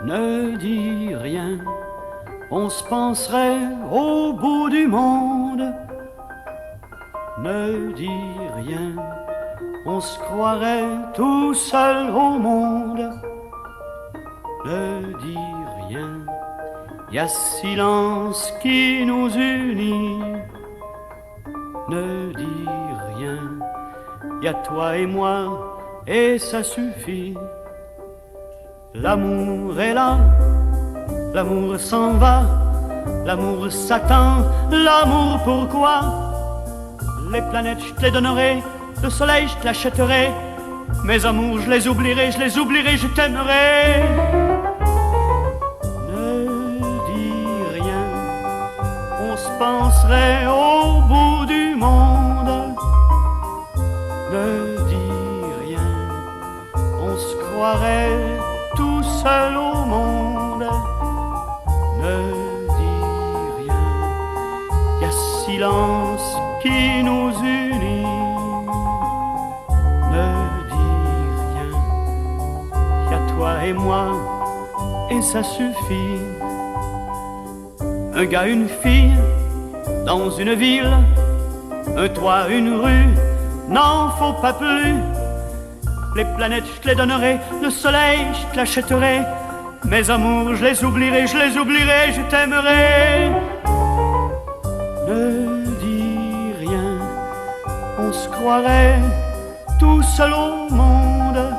Ne dis rien, on se penserait au bout du monde. Ne dis rien, on se croirait tout seul au monde. Ne dis rien, y a silence qui nous unit. Ne dis rien, y a toi et moi et ça suffit. L'amour est là, l'amour s'en va, l'amour s'attend, l'amour pourquoi? Les planètes je te les donnerai, le soleil je te l'achèterai, mes amours je les oublierai, je t'aimerai. Ne dis rien, on se penserait au bout du monde. Ne dis rien, on se croirait tout seul au monde. Ne dis rien, y a silence qui nous unit. Ne dis rien, y a toi et moi et ça suffit. Un gars, une fille, dans une ville, un toit, une rue, n'en faut pas plus. Les planètes, je te les donnerai, le soleil, je te l'achèterai, mes amours, je les oublierai, je t'aimerai. Ne dis rien, on se croirait tout seul au monde.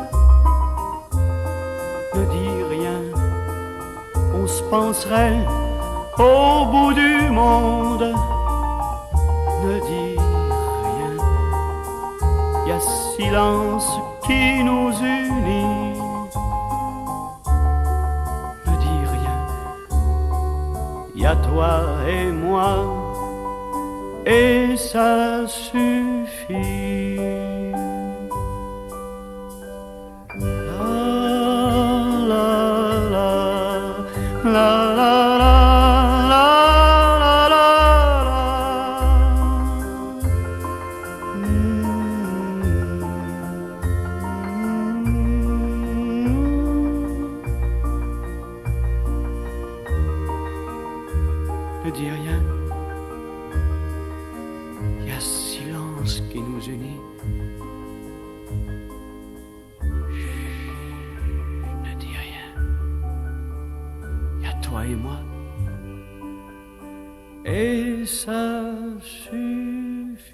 Ne dis rien, on se penserait au bout du monde. Ne dis rien, y a silence qui nous unit. Ne dis rien, y a toi et moi et ça suffit. La la la la la la. Ne dis rien, y a silence qui nous unit. Chut, ne dis rien, y a toi et moi et ça suffit.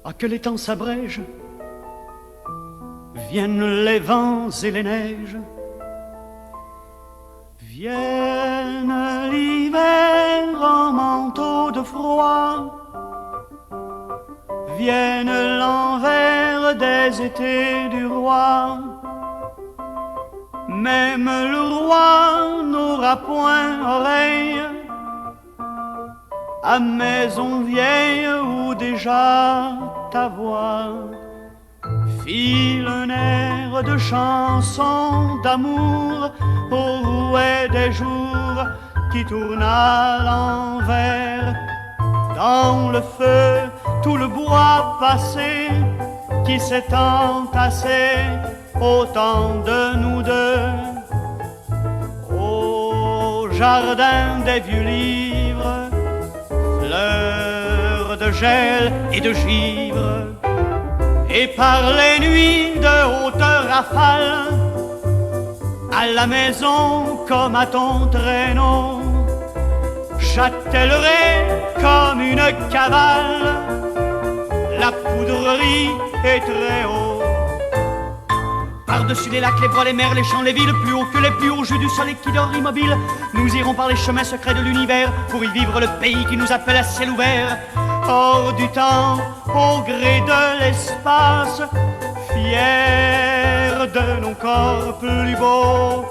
Ah, que les temps s'abrègent, viennent les vents et les neiges, vienne l'hiver en manteau de froid, vienne l'envers des étés du roi. Même le roi n'aura point oreille à maison vieille où déjà ta voix file un air de chanson d'amour au rouet des jours qui tourne à l'envers. Dans le feu, tout le bois passé qui s'est entassé au temps de nous deux. Au jardin des vieux livres, fleurs de gel et de givre, et par les nuits de haute rafale, à la maison comme à ton traîneau, j'attellerai comme une cavale la poudrerie est très haut. Par-dessus les lacs, les bois, les mers, les champs, les villes, plus haut que les plus hauts jeux du soleil qui dort immobile, nous irons par les chemins secrets de l'univers pour y vivre le pays qui nous appelle à ciel ouvert. Hors du temps, au gré de l'espace, fiers de nos corps plus beaux,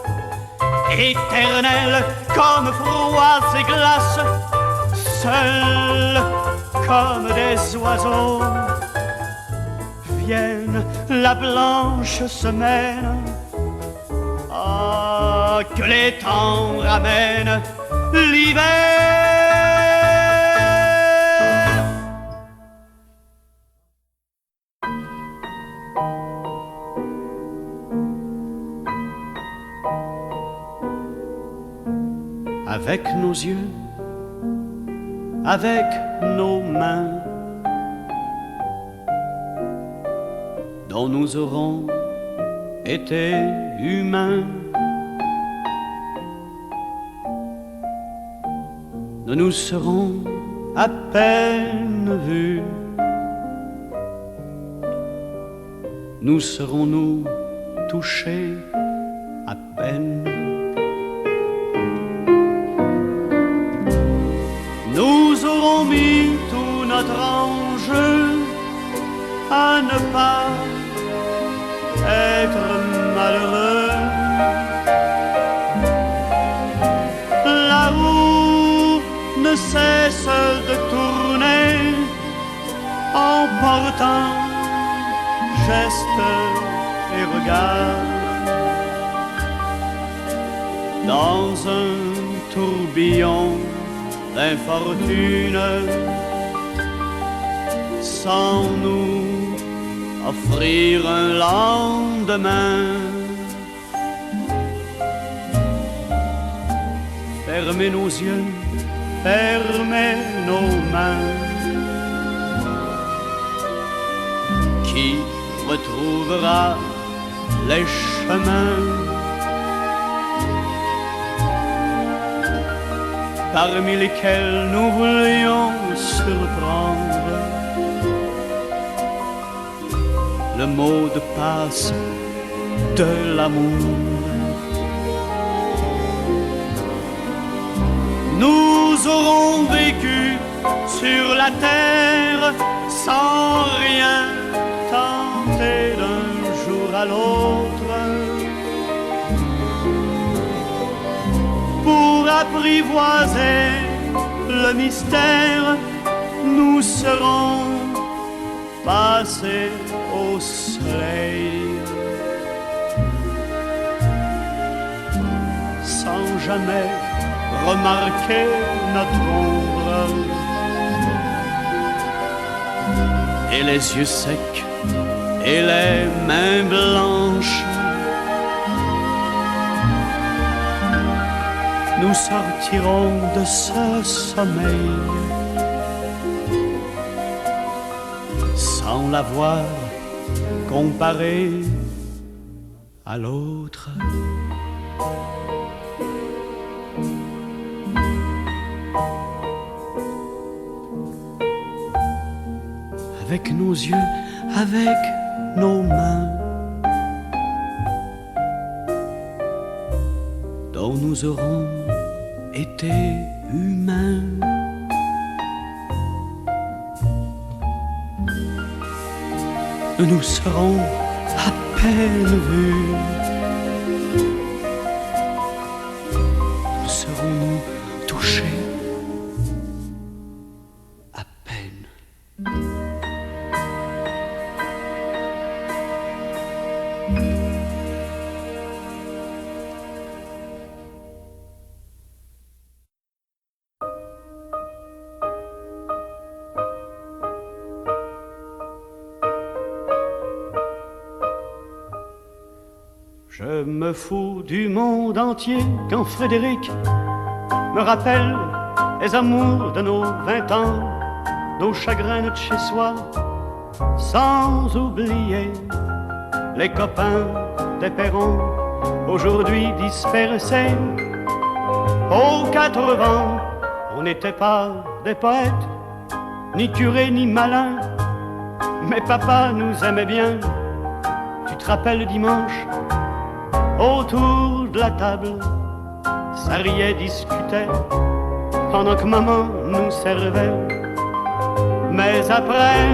éternels comme froids et glaces, seuls comme des oiseaux. vienne la blanche semaine. Ah, que les temps ramènent l'hiver. Avec nos yeux, avec nos mains, dont nous aurons été humains, nous nous serons à peine vus, nous serons-nous touchés à peine. Nous aurons mis tout notre enjeu à ne pas être malheureux. La roue ne cesse de tourner en portant gestes et regards dans un tourbillon d'infortune, sans nous offrir un lendemain. Fermez nos yeux, fermez nos mains. Qui retrouvera les chemins parmi lesquels nous voulions surprendre le mot de passe de l'amour? Nous aurons vécu sur la terre sans rien tenter d'un jour à l'autre, pour apprivoiser le mystère. Nous serons passés au soleil sans jamais remarquer notre ombre, et les yeux secs et les mains blanches. Nous sortirons de ce sommeil sans l'avoir comparé à l'autre. Avec nos yeux, avec nos mains, dont nous aurons été humains. Nous serons à peine vus, nous serons touchés à peine. Je me fous du monde entier quand Frédéric me rappelle les amours de nos 20 ans, nos chagrins de chez soi, sans oublier les copains des perrons, aujourd'hui dispersés aux 4 vents. On n'était pas des poètes, ni curés, ni malins, mais papa nous aimait bien. Tu te rappelles le dimanche, autour de la table, ça riait, discutait, pendant que maman nous servait. Mais après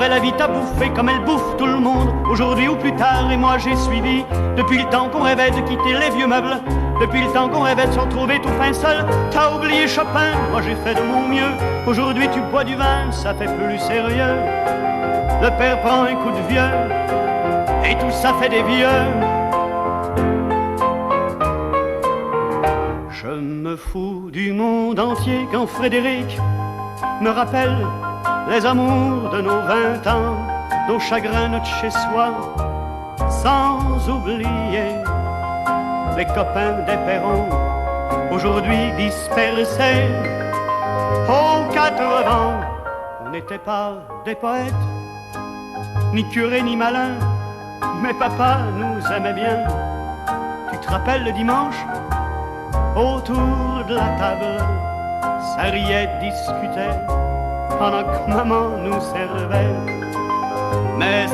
la vie t'a bouffé comme elle bouffe tout le monde, aujourd'hui ou plus tard, et moi j'ai suivi, depuis le temps qu'on rêvait de quitter les vieux meubles, Depuis le temps qu'on rêvait de se retrouver tout fin seul, t'as oublié Chopin, moi j'ai fait de mon mieux. Aujourd'hui tu bois du vin, ça fait plus sérieux. Le père prend un coup de vieux, et tout ça fait des vieux. Je me fous du monde entier quand Frédéric me rappelle les amours de nos 20 ans, nos chagrins, notre chez-soi, sans oublier les copains des perrons, aujourd'hui dispersés aux 80. On n'était pas des poètes, ni curés ni malins, mais papa nous aimait bien. Tu te rappelles le dimanche, autour de la table, ça riait, discutait, pendant que maman nous servait. Mais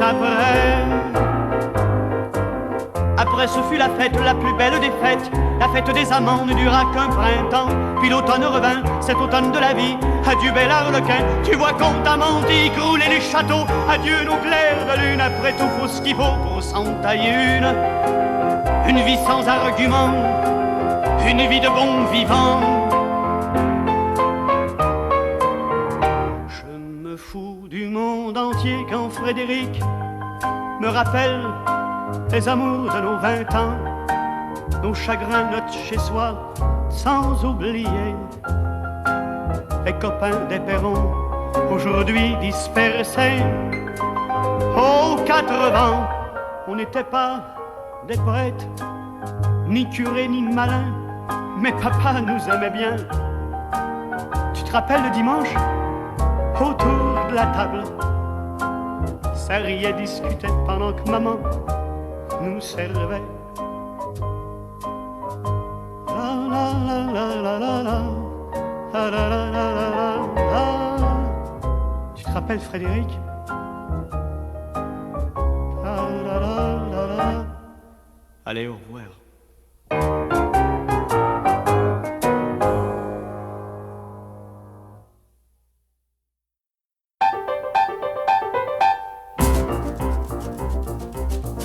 après ce fut la fête, la plus belle des fêtes. La fête des amants ne dura qu'un printemps. Puis l'automne revint, cet automne de la vie. Adieu bel arlequin, tu vois qu'on t'a menti. Crouler les châteaux, adieu nos clairs de lune. Après tout, faut ce qu'il faut pour s'en tailler une vie sans argument, une vie de bon vivant. Je me fous du monde entier quand Frédéric me rappelle les amours de nos 20 ans, nos chagrins, notre chez-soi, sans oublier les copains des perrons, aujourd'hui dispersés aux 80. On n'était pas des poètes, ni curés ni malins, mais papa nous aimait bien. Tu te rappelles le dimanche, autour de la table, ça riait, discutait pendant que maman nous servait. La la la la la la la, la la la la la la. Tu te rappelles Frédéric? La la la la la. Allez, au revoir.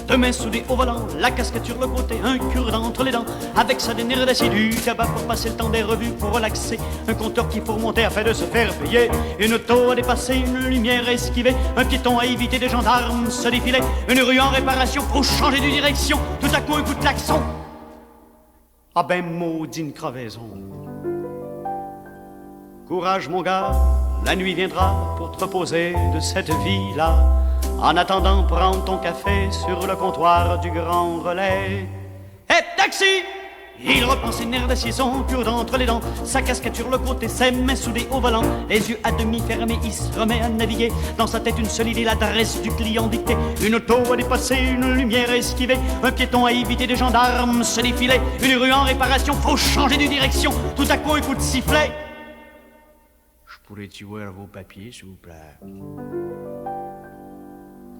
Deux mains soudées au volant, la casquette sur le côté, un cure-dent entre les dents, avec sa dernière d'acier, du tabac pour passer le temps des revues, pour relaxer, un compteur qui faut monter afin de se faire payer, une auto à dépasser, une lumière esquivée, un piéton à éviter, des gendarmes se défiler, une rue en réparation, faut changer de direction, tout à coup un coup de klaxon. Ah ben maudine crevaison. Courage mon gars, la nuit viendra pour te reposer de cette vie-là. En attendant, prends ton café sur le comptoir du Grand Relais. Hé, taxi! Il reprend ses nerfs d'acier, son cure-dent entre les dents, sa casquette sur le côté, ses mains soudées au volant, les yeux à demi fermés, il se remet à naviguer. Dans sa tête une seule idée, l'adresse du client dictée. Une auto à dépasser, une lumière esquivée, un piéton à éviter, des gendarmes se défiler, une rue en réparation, faut changer de direction, tout à coup un coup de sifflet. Je pourrais-tu voir vos papiers, s'il vous plaît?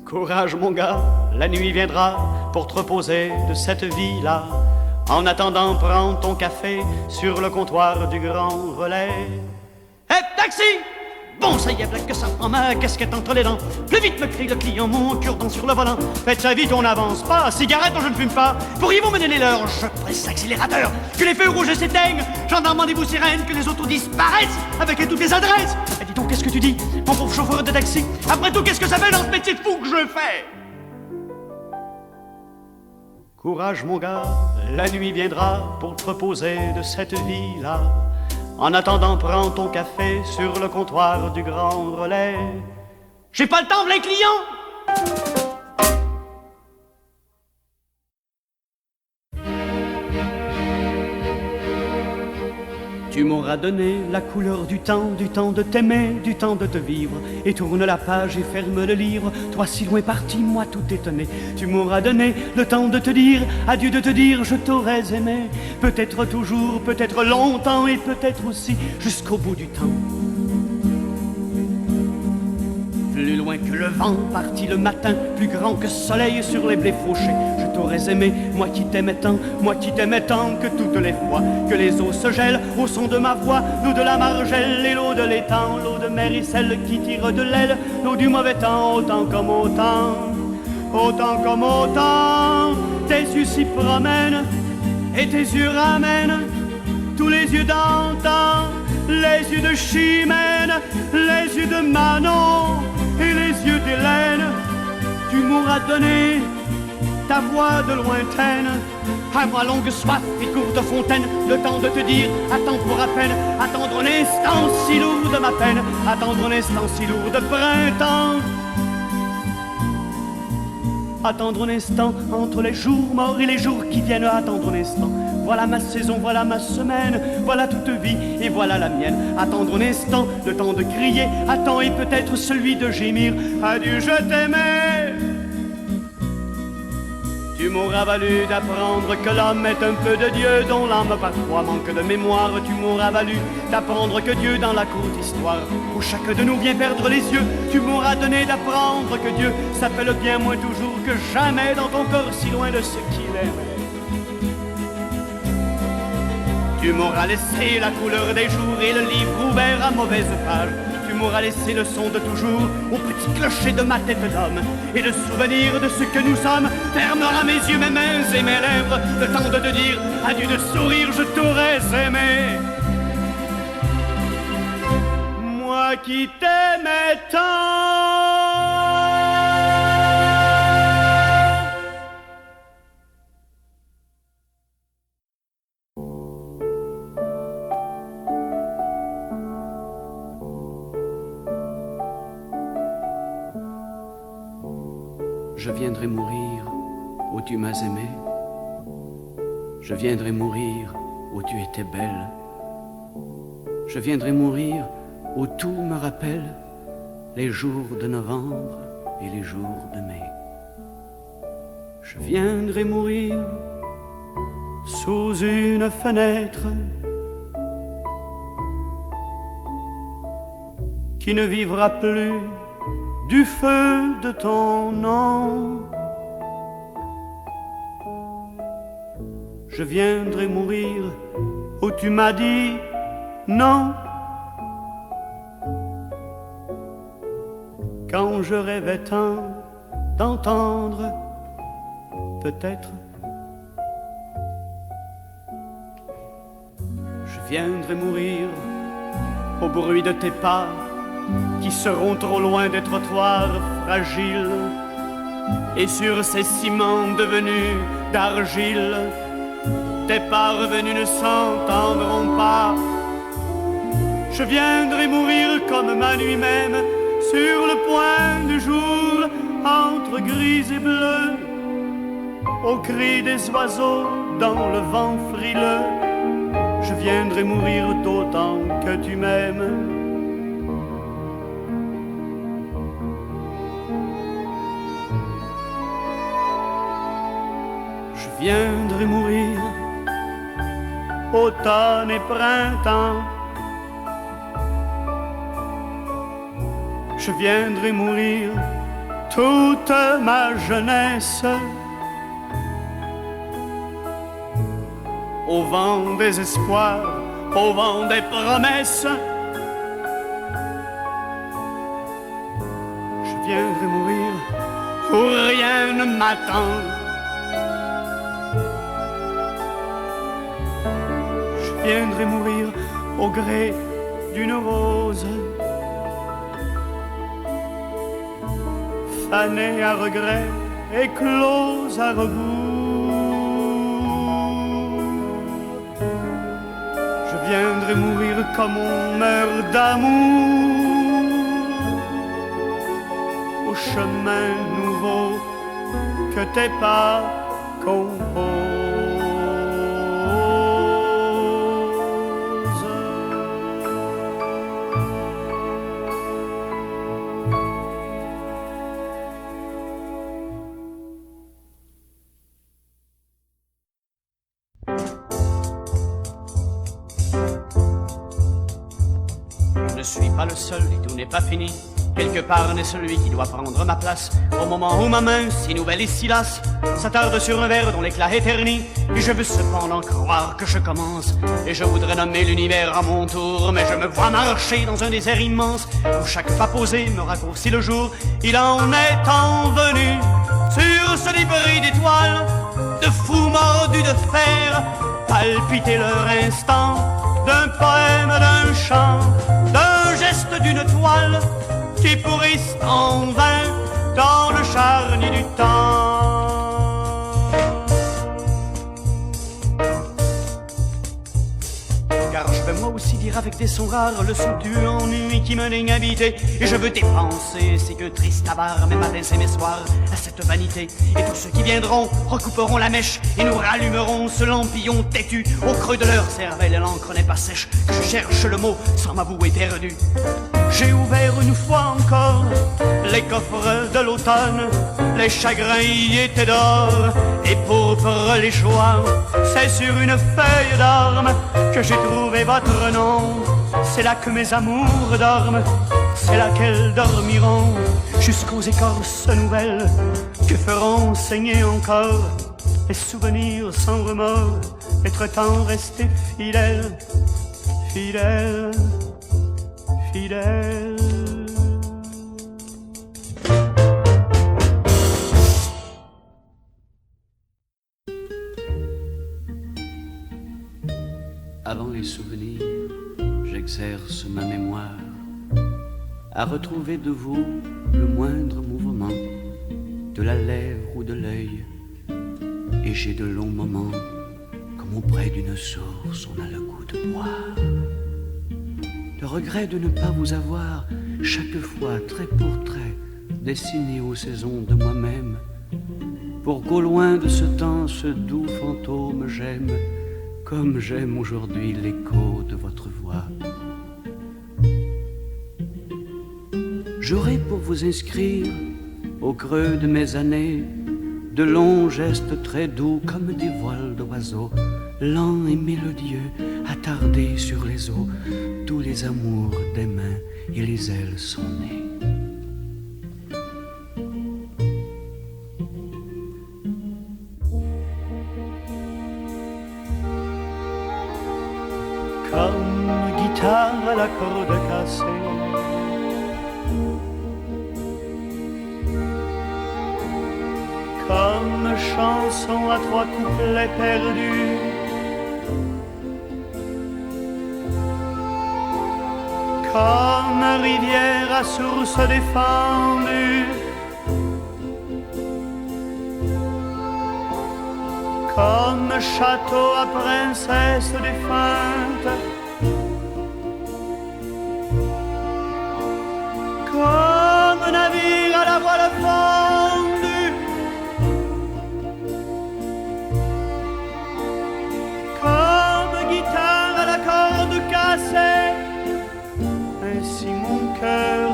Courage mon gars, la nuit viendra pour te reposer de cette vie-là. En attendant, prends ton café sur le comptoir du Grand Relais. Hé, taxi! Bon, ça y est, blague que ça prend ma casquette entre les dents. Plus vite me crie le client, mon cure-dent sur le volant. Faites ça vite, on n'avance pas. Cigarette, je ne fume pas. Pourriez-vous me donner l'heure? Je presse l'accélérateur. Que les feux rouges s'éteignent. Gendarmes, rendez-vous sirène. Que les autos disparaissent avec toutes les adresses. Et dis donc, qu'est-ce que tu dis, mon pauvre chauffeur de taxi? Après tout, qu'est-ce que ça fait dans ce métier de fou que je fais? Courage, mon gars, la nuit viendra pour te reposer de cette vie-là. En attendant, prends ton café sur le comptoir du Grand Relais. J'ai pas le temps, les clients! Tu m'auras donné la couleur du temps de t'aimer, du temps de te vivre. Et tourne la page et ferme le livre, toi si loin parti, moi tout étonné. Tu m'auras donné le temps de te dire, adieu de te dire, je t'aurais aimé. Peut-être toujours, peut-être longtemps et peut-être aussi jusqu'au bout du temps. Plus loin que le vent, parti le matin, plus grand que soleil sur les blés fauchés. Je t'aurais aimé, moi qui t'aimais tant que toutes les fois que les eaux se gèlent au son de ma voix, l'eau de la margelle et l'eau de l'étang, l'eau de mer et celle qui tire de l'aile, l'eau du mauvais temps, autant comme autant, autant comme autant. Tes yeux s'y promènent et tes yeux ramènent tous les yeux d'antan, les yeux de Chimène, les yeux de Manon et les yeux d'Hélène. Tu m'auras donné ta voix de lointaine, à moi longue soif et courte fontaine, le temps de te dire, attends pour à peine, attendre un instant si lourd de ma peine, attendre un instant si lourd de printemps. Attendre un instant entre les jours morts et les jours qui viennent, attendre un instant. Voilà ma saison, voilà ma semaine, voilà toute vie et voilà la mienne. Attendre un instant, le temps de crier, attends et peut-être celui de gémir. Adieu, je t'aimais. Tu m'auras valu d'apprendre que l'homme est un peu de Dieu, dont l'âme parfois manque de mémoire. Tu m'auras valu d'apprendre que Dieu dans la courte histoire, où chaque de nous vient perdre les yeux, tu m'auras donné d'apprendre que Dieu s'appelle bien moins toujours que jamais dans ton corps si loin de ce qu'il aimait. Tu m'auras laissé la couleur des jours et le livre ouvert à mauvaise page. Tu m'auras laissé le son de toujours au petit clocher de ma tête d'homme. Et le souvenir de ce que nous sommes fermera mes yeux, mes mains et mes lèvres. Le temps de te dire adieu, de sourire, je t'aurais aimé. Moi qui t'aimais tant. Je viendrai mourir où tu m'as aimé. Je viendrai mourir où tu étais belle. Je viendrai mourir où tout me rappelle les jours de novembre et les jours de mai. Je viendrai mourir sous une fenêtre qui ne vivra plus du feu de ton nom. Je viendrai mourir où tu m'as dit non. Quand je rêvais tant d'entendre peut-être. Je viendrai mourir au bruit de tes pas qui seront trop loin des trottoirs fragiles, et sur ces ciments devenus d'argile, tes pas revenus ne s'entendront pas. Je viendrai mourir comme ma nuit même, sur le point du jour, entre gris et bleu, au cri des oiseaux dans le vent frileux. Je viendrai mourir d'autant que tu m'aimes. Je viendrai mourir automne et printemps. Je viendrai mourir toute ma jeunesse au vent des espoirs, au vent des promesses. Je viendrai mourir où rien ne m'attend. Je viendrai mourir au gré d'une rose, fanée à regret et close à rebours. Je viendrai mourir comme on meurt d'amour, au chemin nouveau que tes pas composent. Je ne suis pas le seul et tout n'est pas fini. Quelque part naît celui qui doit prendre ma place. Au moment où ma main, si nouvelle et si lasse, s'attarde sur un verre dont l'éclat est terni. Et je veux cependant croire que je commence. Et je voudrais nommer l'univers à mon tour. Mais je me vois marcher dans un désert immense, où chaque pas posé me raccourcit le jour. Il en est envenu sur ce débris d'étoiles de fous mordus de fer, palpiter leur instant d'un poème, d'un chant, d'un geste, d'une toile qui pourrissent en vain dans le charnier du temps. Car je vais moi aussi dire avec des sons rares le son du ennui qui me daigne habiter. Et je veux dépenser, c'est que triste avare, mes matins et mes soirs, à cette vanité. Et tous ceux qui viendront recouperont la mèche et nous rallumerons ce lampillon têtu. Au creux de leur cervelle, l'encre n'est pas sèche, que je cherche le mot sans m'avouer perdu. J'ai ouvert une fois encore les coffres de l'automne, les chagrins y étaient d'or et pourpre les joies. C'est sur une feuille d'orme que j'ai trouvé votre nom. C'est là que mes amours dorment, c'est là qu'elles dormiront jusqu'aux écorces nouvelles que feront saigner encore les souvenirs sans remords, être temps restés fidèles, fidèles, fidèles. Avant les souvenirs, j'exerce ma mémoire à retrouver de vous le moindre mouvement de la lèvre ou de l'œil. Et j'ai de longs moments, comme auprès d'une source on a le goût de boire. Le regret de ne pas vous avoir chaque fois trait pour trait dessiné aux saisons de moi-même, pour qu'au loin de ce temps, ce doux fantôme j'aime, comme j'aime aujourd'hui l'écho de votre voix. J'aurai pour vous inscrire au creux de mes années de longs gestes très doux comme des voiles d'oiseaux, lents et mélodieux, attardés sur les eaux, tous les amours des mains et les ailes sont nés. Comme guitare à la corde cassée, comme chanson à trois couplets perdus, comme rivière à source défendue, comme château à princesse défunte, comme navire à la voile fondue, comme guitare à la corde cassée. Ainsi mon cœur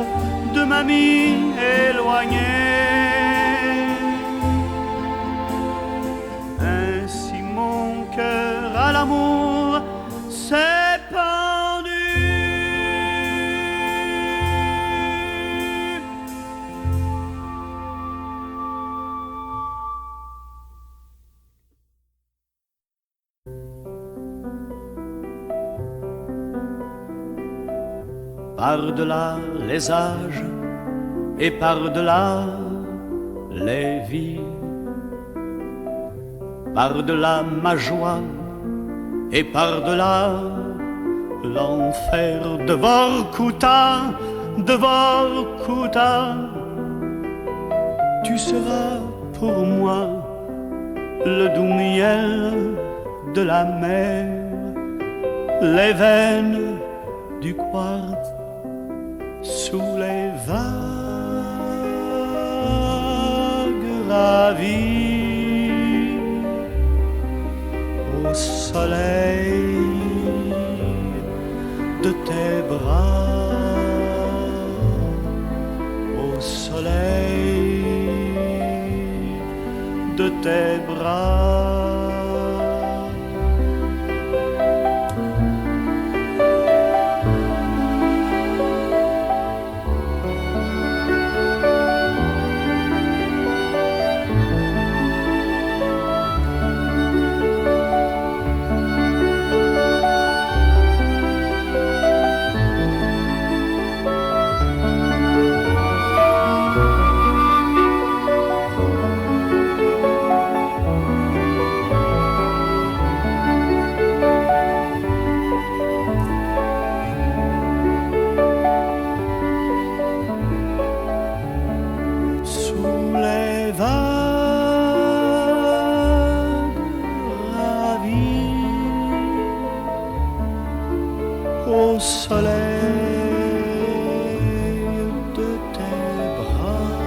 de mamie éloignée, ainsi mon cœur à l'amour s'est pendu. Par-delà les âges et par-delà les vies, par-delà ma joie et par-delà l'enfer de Vorkuta, de Vorkuta, tu seras pour moi le doux miel de la mer, les veines du quartz sous les vagues ravies, au soleil de tes bras, au soleil de tes bras. soleil de tes bras,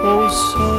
au soleil